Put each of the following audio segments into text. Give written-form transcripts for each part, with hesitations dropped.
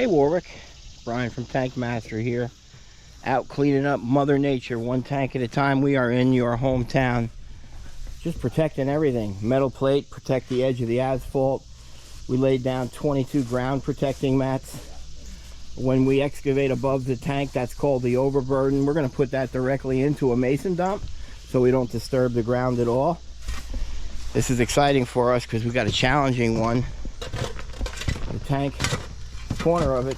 Hey Warwick, Brian from Tank Master here, out cleaning up Mother Nature one tank at a time. We are in your hometown, just protecting everything. Metal plate, protect the edge of the asphalt. We laid down 22 ground protecting mats. When we excavate above the tank, that's called the overburden. We're going to put that directly into a mason dump so we don't disturb the ground at all. This is exciting for us because we got a challenging one. The tank corner of it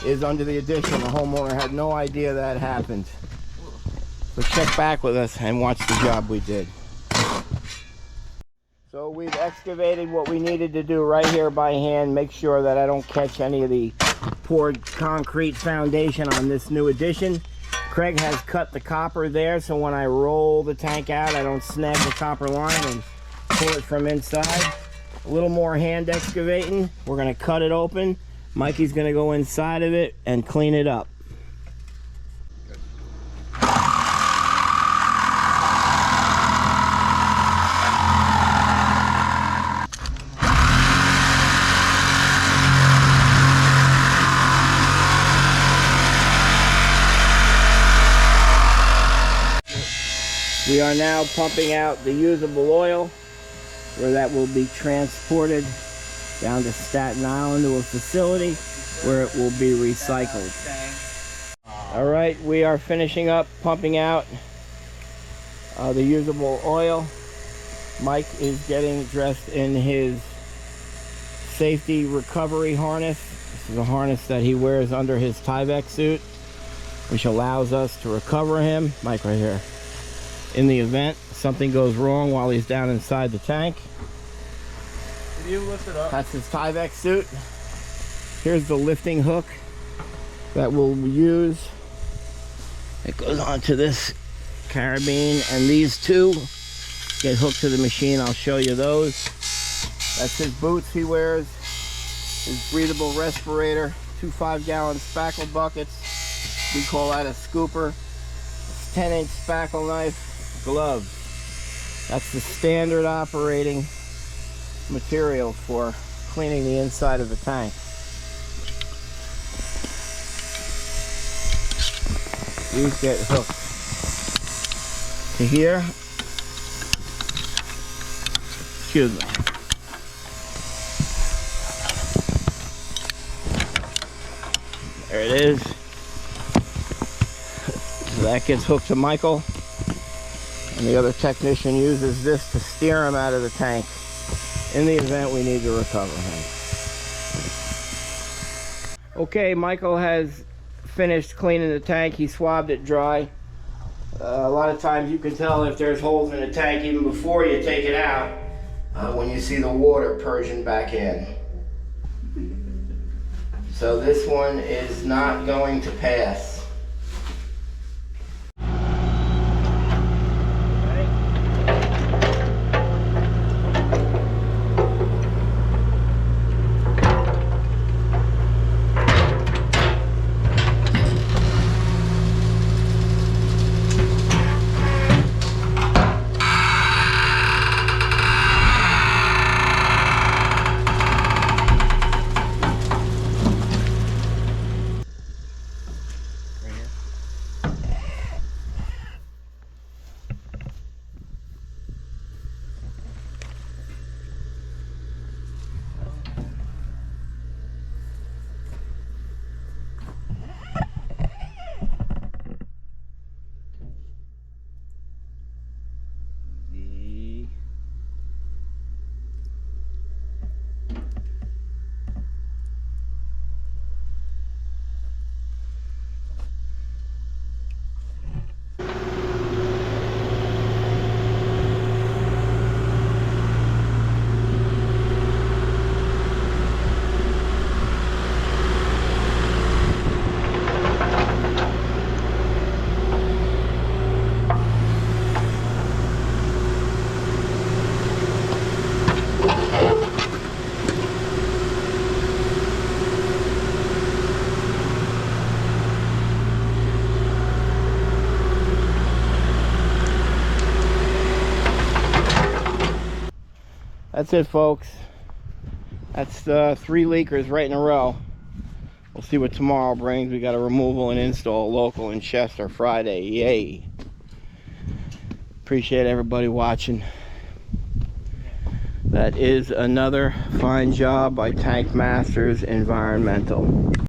is under the addition. The homeowner had no idea that happened. So check back with us and watch the job we did. So we've excavated what we needed to do right here by hand. Make sure that I don't catch any of the poured concrete foundation on this new addition. Craig has cut the copper there, so when I roll the tank out, I don't snag the copper line and pull it from inside. A little more hand excavating. We're going to cut it open. Mikey's going to go inside of it and clean it up. We are now pumping out the usable oil, where that will be transported down to Staten Island to a facility where it will be recycled. All right, we are finishing up pumping out the usable oil. Mike is getting dressed in his safety recovery harness. This is a harness that he wears under his Tyvek suit, which allows us to recover him. Mike right here. In the event something goes wrong while he's down inside the tank. Can you lift it up? That's his Tyvek suit. Here's the lifting hook that we'll use. It goes onto this carabine, and these two get hooked to the machine. I'll show you those. That's his boots he wears, his breathable respirator, 2 5-gallon spackle buckets. We call that a scooper. 10-inch spackle knife, gloves. That's the standard operating material for cleaning the inside of the tank. These get hooked to here. Excuse me. There it is. So that gets hooked to Michael, and the other technician uses this to steer him out of the tank in the event we need to recover him. Okay, Michael has finished cleaning the tank. He swabbed it dry. A lot of times you can tell if there's holes in the tank even before you take it out when you see the water purging back in. So this one is not going to pass. That's it, folks. That's 3 leakers right in a row. We'll see what tomorrow brings. We got a removal and install local in Chester Friday. Yay. Appreciate everybody watching. That is another fine job by Tank Masters Environmental.